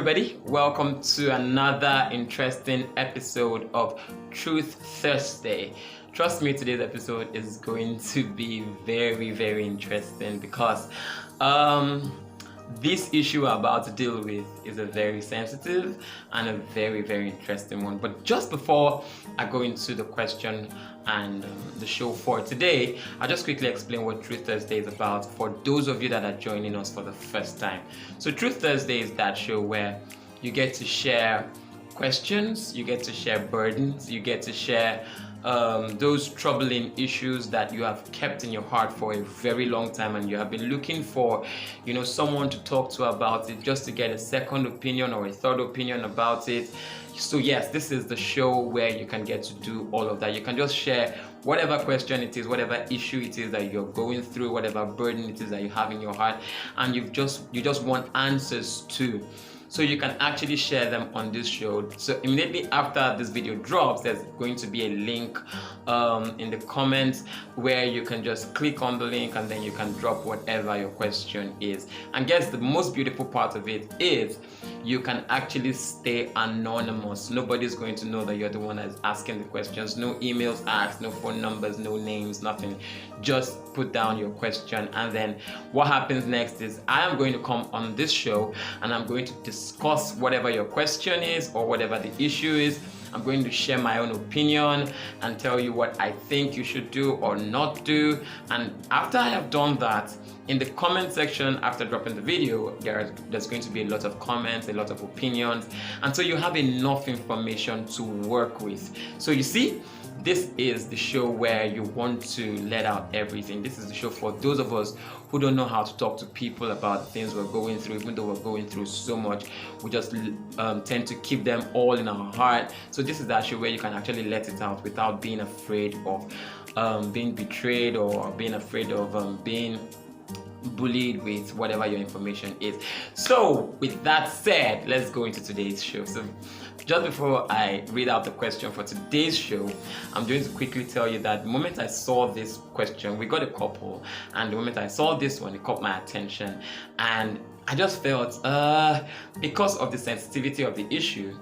everybody, welcome to another interesting episode of Truth Thursday. Trust me, today's episode is going to be very interesting because this issue I'm about to deal with is a very sensitive and a very interesting one. But just before I go into the question and the show for today, I'll just quickly explain what Truth Thursday is about for those of you that are joining us for the first time. So Truth Thursday is that show where you get to share questions, you get to share burdens, you get to share those troubling issues that you have kept in your heart for a very long time, and you have been looking for, someone to talk to about it, just to get a second opinion or a third opinion about it. So yes, this is the show where you can get to do all of that. You can just share whatever question it is, whatever issue it is that you're going through, whatever burden it is that you have in your heart, and you just want answers to. So you can actually share them on this show. So immediately after this video drops, there's going to be a link in the comments where you can just click on the link and then you can drop whatever your question is. And guess the most beautiful part of it is you can actually stay anonymous. Nobody's going to know that you're the one that's asking the questions. No emails asked, no phone numbers, no names, nothing. Just put down your question, and then what happens next is I am going to come on this show and I'm going to discuss whatever your question is or whatever the issue is. I'm going to share my own opinion and tell you what I think you should do or not do. And after I have done that, in the comment section after dropping the video, there's going to be a lot of comments, a lot of opinions, and so you have enough information to work with. So you see, this is the show where you want to let out everything. This is the show for those of us who don't know how to talk to people about the things we're going through. Even though we're going through so much, we just tend to keep them all in our heart. So this is that show where you can actually let it out without being afraid of being betrayed or being afraid of being bullied with whatever your information is. So with that said, let's go into today's show. So just before I read out the question for today's show, I'm going to quickly tell you that the moment I saw this question, we got a couple, and the moment I saw this one, it caught my attention, and I just felt because of the sensitivity of the issue,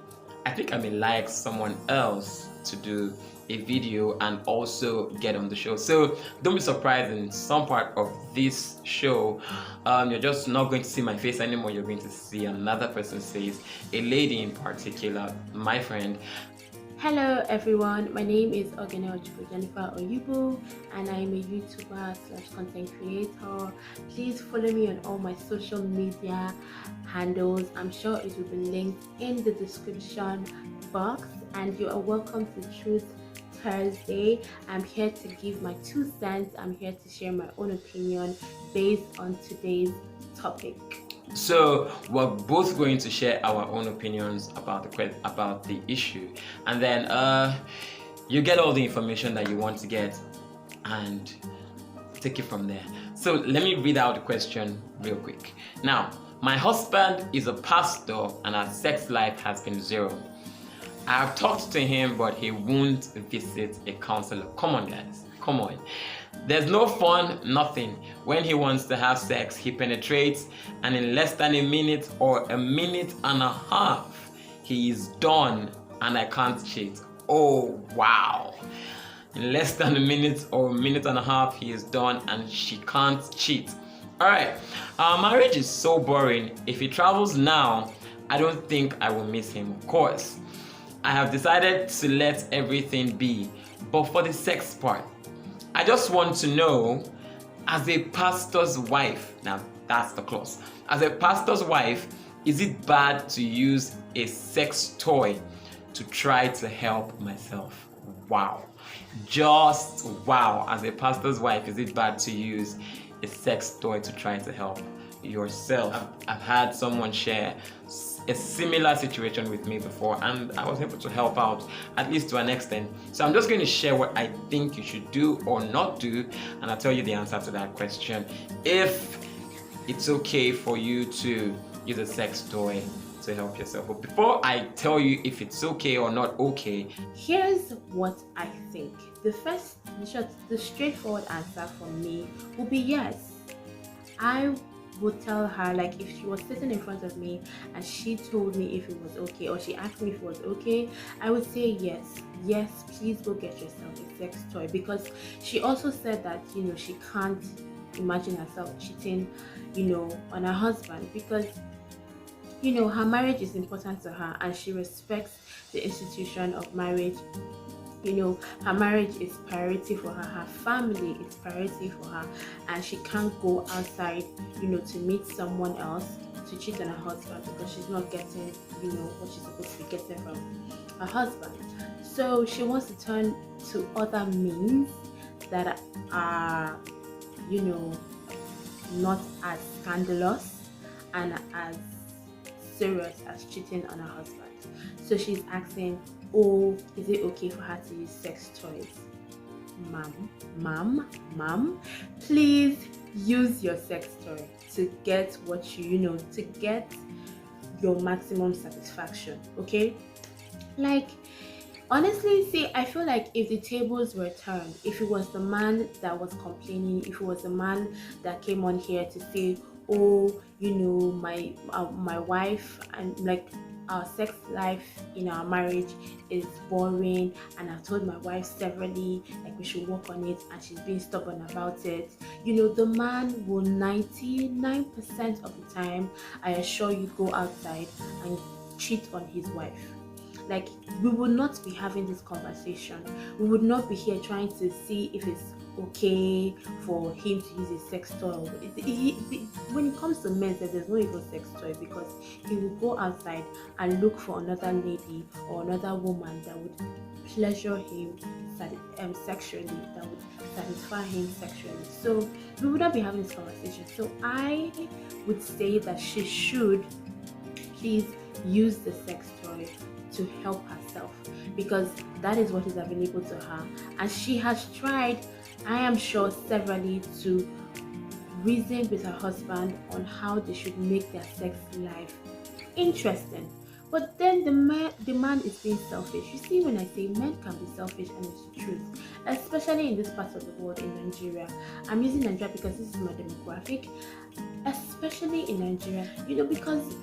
I think I may like someone else to do a video and also get on the show. So don't be surprised in some part of this show, you're just not going to see my face anymore. You're going to see another person's face, a lady in particular, my friend. Hello everyone, my name is Ochuko Oyubu, and I'm a YouTuber / content creator. Please follow me on all my social media handles. I'm sure it will be linked in the description box, and you are welcome to Truth Thursday. I'm here to give my 2 cents. I'm here to share my own opinion based on today's topic. So we're both going to share our own opinions about the issue, and then you get all the information that you want to get and take it from there. So let me read out the question real quick. Now, my husband is a pastor and our sex life has been zero. I have talked to him, but he won't visit a counselor. Come on, guys. Come on. There's no fun, nothing. When he wants to have sex, he penetrates, and in less than a minute or a minute and a half, he is done, and I can't cheat. Oh, wow. In less than a minute or a minute and a half, he is done, and she can't cheat. All right. Our marriage is so boring. If he travels now, I don't think I will miss him, of course. I have decided to let everything be, but for the sex part, I just want to know, as a pastor's wife, now that's the clause, as a pastor's wife, is it bad to use a sex toy to try to help myself? Wow. Just wow. As a pastor's wife, is it bad to use a sex toy to try to help yourself? I've had someone share a similar situation with me before, and I was able to help out, at least to an extent. So I'm just going to share what I think you should do or not do, and I'll tell you the answer to that question, if it's okay for you to use a sex toy to help yourself. But before I tell you if it's okay or not okay, here's what I think. The straightforward answer for me will be yes. I would tell her, like if she was sitting in front of me and she told me if it was okay, or she asked me if it was okay, I would say yes, please go get yourself a sex toy. Because she also said that, you know, she can't imagine herself cheating, you know, on her husband, because, you know, her marriage is important to her and she respects the institution of marriage. You know, her marriage is priority for her family is priority for her, and she can't go outside, you know, to meet someone else to cheat on her husband, because she's not getting, you know, what she's supposed to be getting from her husband. So she wants to turn to other means that are, you know, not as scandalous and as serious as cheating on her husband. So she's asking, oh, is it okay for her to use sex toys? Ma'am, please use your sex toy to get what you know, to get your maximum satisfaction, okay? Like, honestly, see, I feel like if the tables were turned, if it was the man that was complaining, if it was the man that came on here to say, oh, you know, my wife, and like our sex life in our marriage is boring, and I've told my wife severally like we should work on it, and she's being stubborn about it, you know, the man will 99% of the time, I assure you, go outside and cheat on his wife. Like, we would not be having this conversation. We would not be here trying to see if it's okay for him to use a sex toy. When it comes to men, there's no even sex toy, because he will go outside and look for another lady or another woman that would pleasure him sexually, that would satisfy him sexually. So we would not be having this conversation. So I would say that she should please use the sex toy to help herself, because that is what is available to her, and she has tried, I am sure, severally to reason with her husband on how they should make their sex life interesting. But then the man is being selfish. You see, when I say men can be selfish, and it's the truth, especially in this part of the world, in Nigeria. I'm using Nigeria because this is my demographic. Especially in Nigeria, you know, because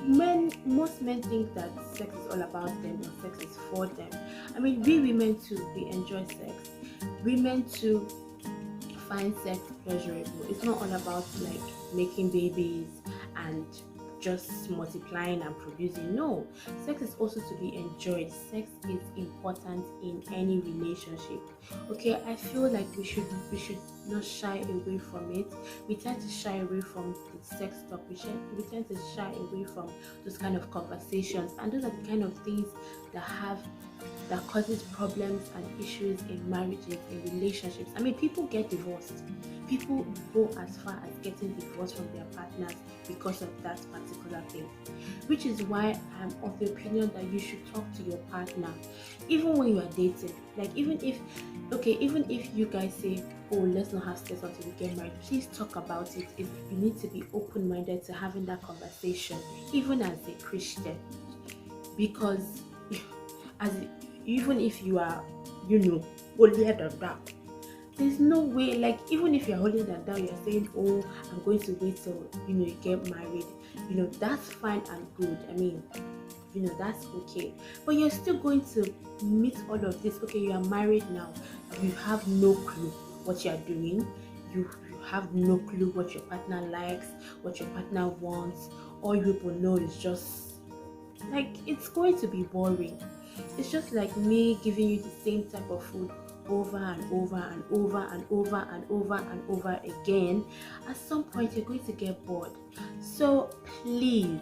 most men think that sex is all about them, or sex is for them. I mean, we women too, we enjoy sex. Women too find sex pleasurable. It's not all about like making babies and just multiplying and producing. No, sex is also to be enjoyed. Sex is important in any relationship. Okay, I feel like we should not shy away from it. We tend to shy away from the sex talk. We tend to shy away from those kind of conversations, and those are the kind of things that causes problems and issues in marriages, in relationships. I mean, people get divorced. People go as far as getting divorced from their partners because of that particular thing. Which is why I'm of the opinion that you should talk to your partner, even when you are dating. Like, even if you guys say, oh, let's not have sex until we get married, please talk about it. You need to be open-minded to having that conversation, even as a Christian. Because even if you are, you know, holier than thou, there's no way, like, even if you're holier than thou, you're saying, oh, I'm going to wait till, you know, you get married, you know, that's fine and good. I mean, you know, that's okay. But you're still going to meet all of this. Okay, you are married now, you have no clue what you're doing, you have no clue what your partner likes, what your partner wants. All you people know is just like, it's going to be boring. It's just like me giving you the same type of food over and over and over and over and over and over again. At some point you're going to get bored. So please,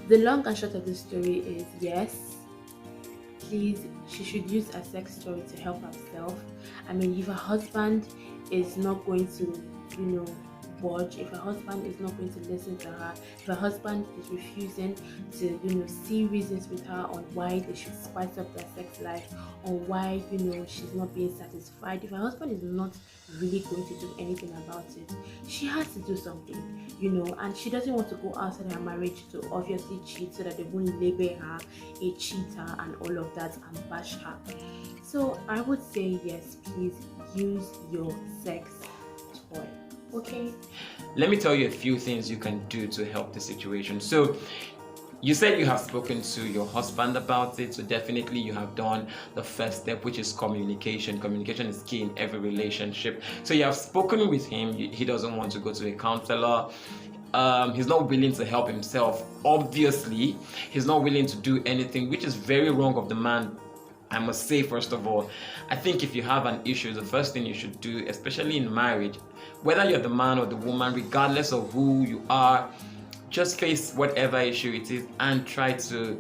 the long and short of the story is, yes, please, she should use a sex toy to help herself. I mean, if her husband is not going to, you know, budge, if her husband is not going to listen to her, if her husband is refusing to, you know, see reasons with her on why they should spice up their sex life, on why, you know, she's not being satisfied, if her husband is not really going to do anything about it, she has to do something, you know. And she doesn't want to go outside her marriage to obviously cheat, so that they won't label her a cheater and all of that and bash her. So I would say, yes, please use your sex toy. Okay. Let me tell you a few things you can do to help the situation. So you said you have spoken to your husband about it, so definitely you have done the first step, which is communication. Communication is key in every relationship. So you have spoken with him. He doesn't want to go to a counselor. He's not willing to help himself. Obviously, he's not willing to do anything, which is very wrong of the man. I must say, first of all, I think if you have an issue, the first thing you should do, especially in marriage, whether you're the man or the woman, regardless of who you are, just face whatever issue it is and try to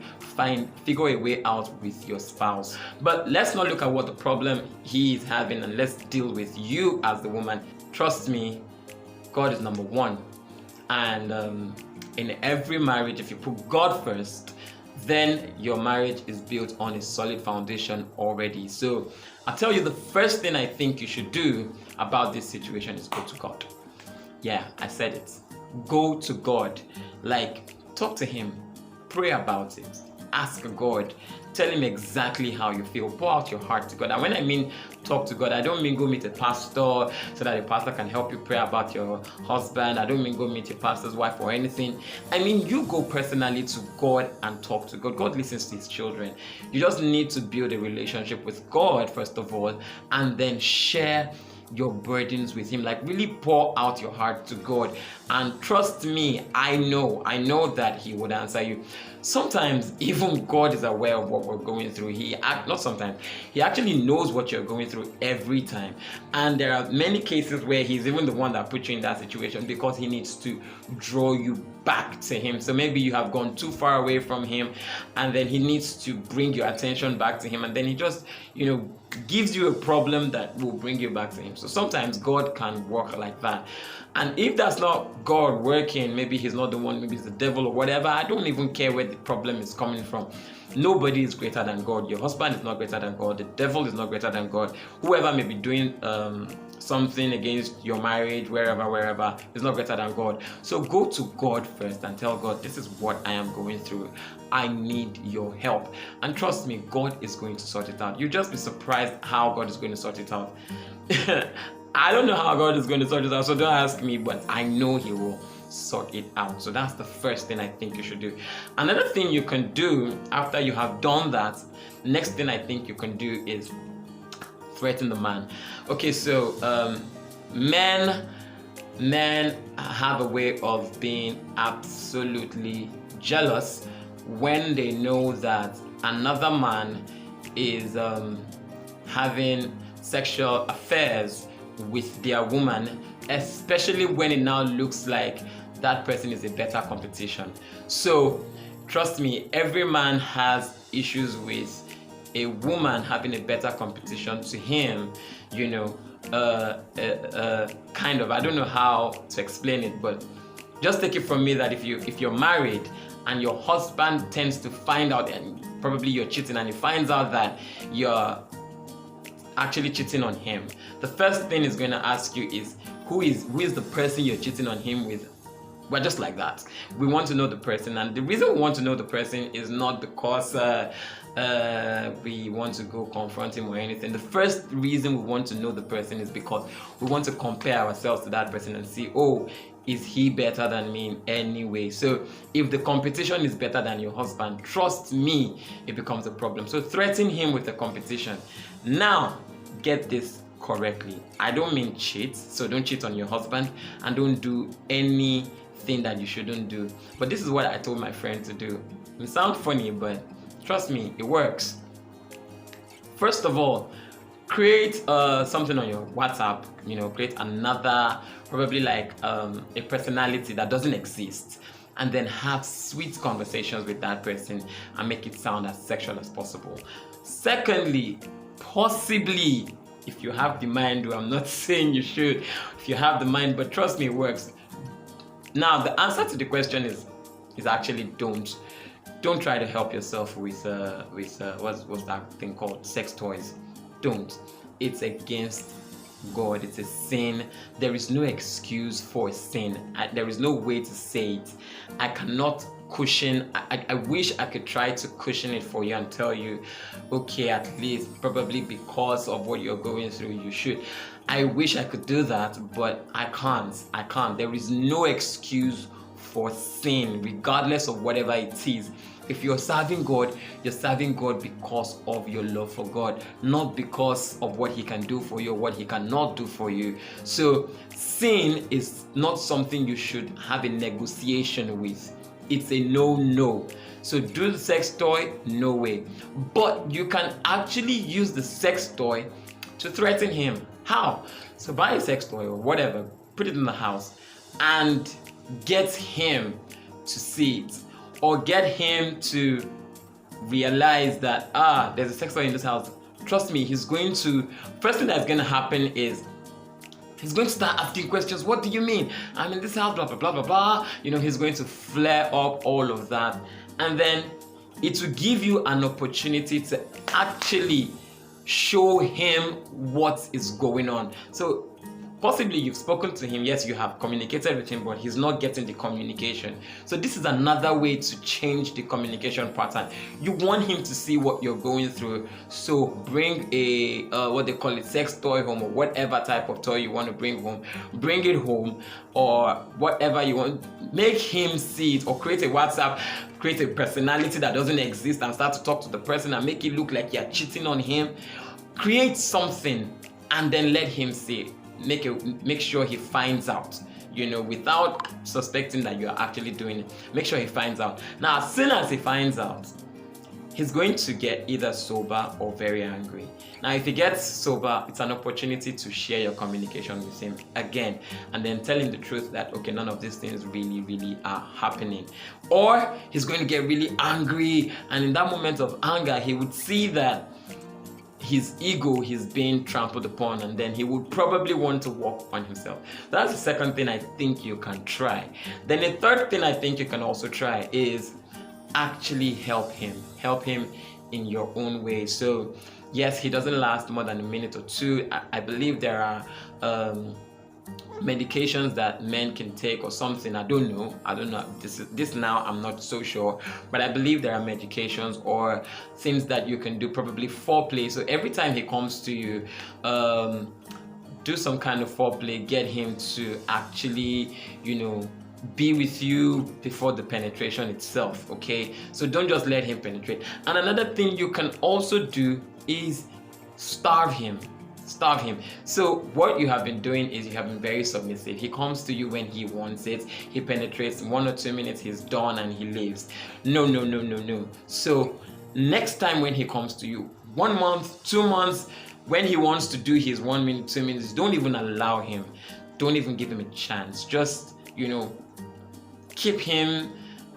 figure a way out with your spouse. But let's not look at what the problem he is having, and let's deal with you as the woman. Trust me, God is number one. And in every marriage, if you put God first, then your marriage is built on a solid foundation already. So I'll tell you, the first thing I think you should do about this situation is go to God. Yeah, I said it. Go to God. Like, talk to him, pray about it, ask God, tell him exactly how you feel, pour out your heart to God. And when I mean talk to God, I don't mean go meet a pastor so that a pastor can help you pray about your husband. I don't mean go meet your pastor's wife or anything. I mean you go personally to God and talk to God. God listens to his children. You just need to build a relationship with God first of all, and then share your burdens with him. Like, really pour out your heart to God, and trust me, I know that he would answer you. Sometimes even God is aware of what we're going through. He actually knows what you're going through every time, and there are many cases where he's even the one that put you in that situation because he needs to draw you back to him. So maybe you have gone too far away from him, and then he needs to bring your attention back to him, and then he just gives you a problem that will bring you back to him. So sometimes God can work like that. And if that's not God working, maybe he's not the one, maybe it's the devil or whatever, I don't even care where the problem is coming from. Nobody is greater than God. Your husband is not greater than God. The devil is not greater than God. Whoever may be doing something against your marriage, wherever, is not greater than God. So go to God first and tell God, this is what I am going through. I need your help. And trust me, God is going to sort it out. You'll just be surprised how God is going to sort it out. I don't know how God is going to sort it out, so don't ask me, but I know he will sort it out. So that's the first thing I think you should do. Another thing you can do after you have done that, next thing I think you can do is threaten the man. Okay, so men have a way of being absolutely jealous when they know that another man is having sexual affairs with their woman, especially when it now looks like that person is a better competition. So trust me, every man has issues with a woman having a better competition to him, kind of, I don't know how to explain it, but just take it from me that if you're married and your husband tends to find out, and probably you're cheating, and he finds out that you're actually cheating on him, the first thing he's going to ask you is, who is the person you're cheating on him with? Well, just like that, we want to know the person. And the reason we want to know the person is not because we want to go confront him or anything. The first reason we want to know the person is because we want to compare ourselves to that person and see, oh, is he better than me in any way? So if the competition is better than your husband, trust me, it becomes a problem. So threaten him with the competition. Now, get this correctly. I don't mean cheat, so don't cheat on your husband, and don't do anything that you shouldn't do. But this is what I told my friend to do. It sounds funny, but trust me, it works. First of all, create something on your WhatsApp, create another, probably like a personality that doesn't exist, and then have sweet conversations with that person and make it sound as sexual as possible. Secondly, possibly, if you have the mind, I'm not saying you should, if you have the mind, but trust me, it works. Now, the answer to the question is actually don't try to help yourself with what's that thing called, sex toys. Don't. It's against God. It's a sin. There is no excuse for sin. There is no way to say it. I cannot cushion. I wish I could try to cushion it for you and tell you, okay, at least probably because of what you're going through, you should. I wish I could do that, but I can't. There is no excuse for sin, regardless of whatever it is. If you're serving God because of your love for God, not because of what He can do for you or what He cannot do for you. So sin is not something you should have a negotiation with. It's a no. So do the sex toy? No way. But you can actually use the sex toy to threaten him. How? So buy a sex toy or whatever, put it in the house, and get him to see it, or get him to realize that there's a sex toy in this house. Trust me, first thing that's going to happen is he's going to start asking questions. What do you mean? I'm in this house, blah, blah, blah, blah, blah. He's going to flare up all of that. And then it will give you an opportunity to actually show him what is going on. So possibly you've spoken to him, yes, you have communicated with him, but he's not getting the communication. So this is another way to change the communication pattern. You want him to see what you're going through. So bring a what they call it, sex toy home, or whatever type of toy you want to bring home. Bring it home, or whatever you want. Make him see it, or create a WhatsApp, create a personality that doesn't exist and start to talk to the person and make it look like you're cheating on him. Create something and then let him see it. Make sure he finds out, without suspecting that you're actually doing it. Make sure he finds out. Now, as soon as he finds out, he's going to get either sober or very angry. Now, if he gets sober, it's an opportunity to share your communication with him again, and then tell him the truth that, okay, none of these things really, really are happening. Or he's going to get really angry, and in that moment of anger, he would see that his ego is being trampled upon, and then he would probably want to work on himself. That's the second thing I think you can try. Then the third thing I think you can also try is actually help him in your own way. So yes, he doesn't last more than a minute or two. I believe there are medications that men can take or something. I don't know this now, I'm not so sure, but I believe there are medications or things that you can do, probably foreplay. So every time he comes to you, do some kind of foreplay, get him to actually be with you before the penetration itself. Okay, so don't just let him penetrate. And another thing you can also do is starve him. So what you have been doing is you have been very submissive. He comes to you when he wants it. He penetrates 1 or 2 minutes, he's done and he leaves. No. So next time when he comes to you, 1 month, 2 months, when he wants to do his 1 minute, 2 minutes, don't even allow him. Don't even give him a chance. Just, keep him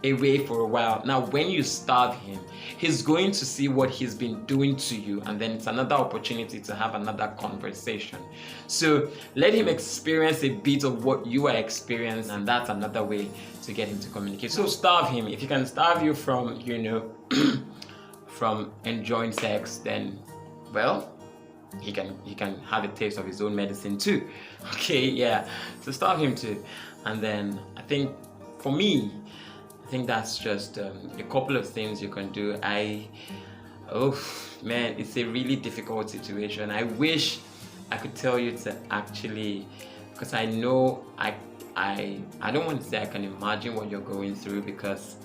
away for a while. Now, when you starve him, he's going to see what he's been doing to you, and then it's another opportunity to have another conversation. So let him experience a bit of what you are experiencing, and that's another way to get him to communicate. So starve him. If he can starve you from, from enjoying sex, then, well, he can have a taste of his own medicine too. Okay, yeah. So starve him too. And then I think for me, I think that's just a couple of things you can do. Man, it's a really difficult situation. I wish I could tell you to actually, because I know I don't want to say I can imagine what you're going through, because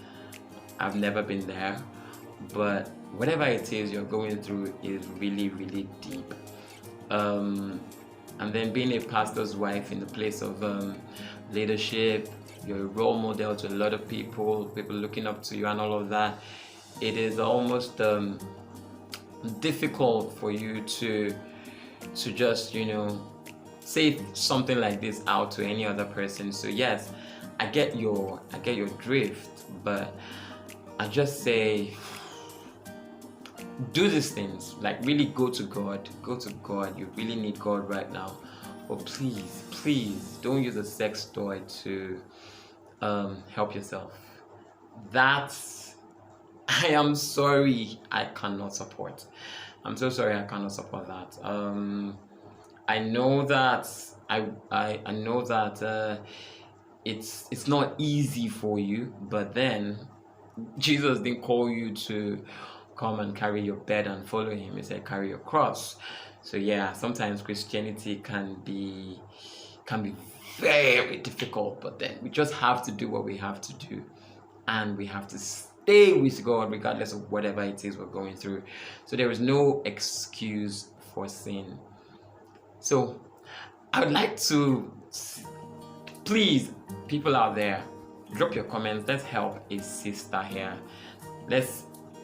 I've never been there. But whatever it is you're going through is really, really deep. And then being a pastor's wife in the place of leadership, you're a role model to a lot of people looking up to you and all of that. It is almost difficult for you to just, say something like this out to any other person. So yes, I get your drift, but I just say, do these things, like really go to God. You really need God right now. But please don't use a sex toy to help yourself. I am sorry, I cannot support. I'm so sorry, I cannot support that. I know that I know that it's not easy for you, but then Jesus didn't call you to come and carry your bed and follow him. He said carry your cross. So yeah, sometimes Christianity can be very difficult, but then we just have to do what we have to do, and we have to stay with God regardless of whatever it is we're going through. So there is no excuse for sin. So I would like to, please, people out there, drop your comments. Let's help a sister here.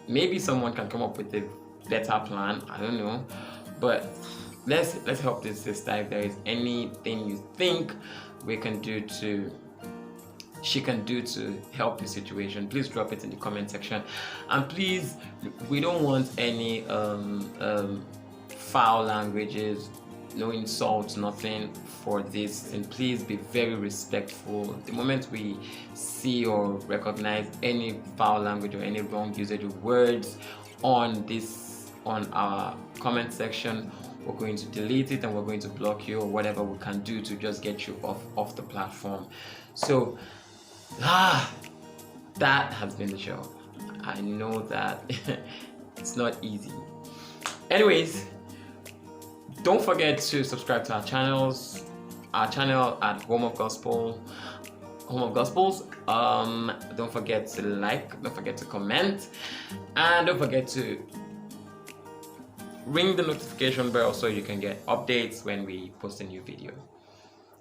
Maybe someone can come up with a better plan, I don't know, but let's help this sister. If there is anything you think she can do to help the situation, please drop it in the comment section. And please, we don't want any foul languages, no insults, nothing for this, and please be very respectful. The moment we see or recognize any foul language or any wrong usage of words on our comment section, we're going to delete it and we're going to block you, or whatever we can do to just get you off the platform. So that has been the show. I know that it's not easy. Anyways, don't forget to subscribe to our channel at Home of Gospels. Don't forget to like, don't forget to comment, and don't forget to ring the notification bell so you can get updates when we post a new video.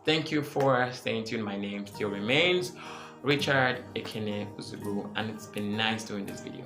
Thank you for staying tuned. My name still remains Richard Ekene Uzugu, and it's been nice doing this video.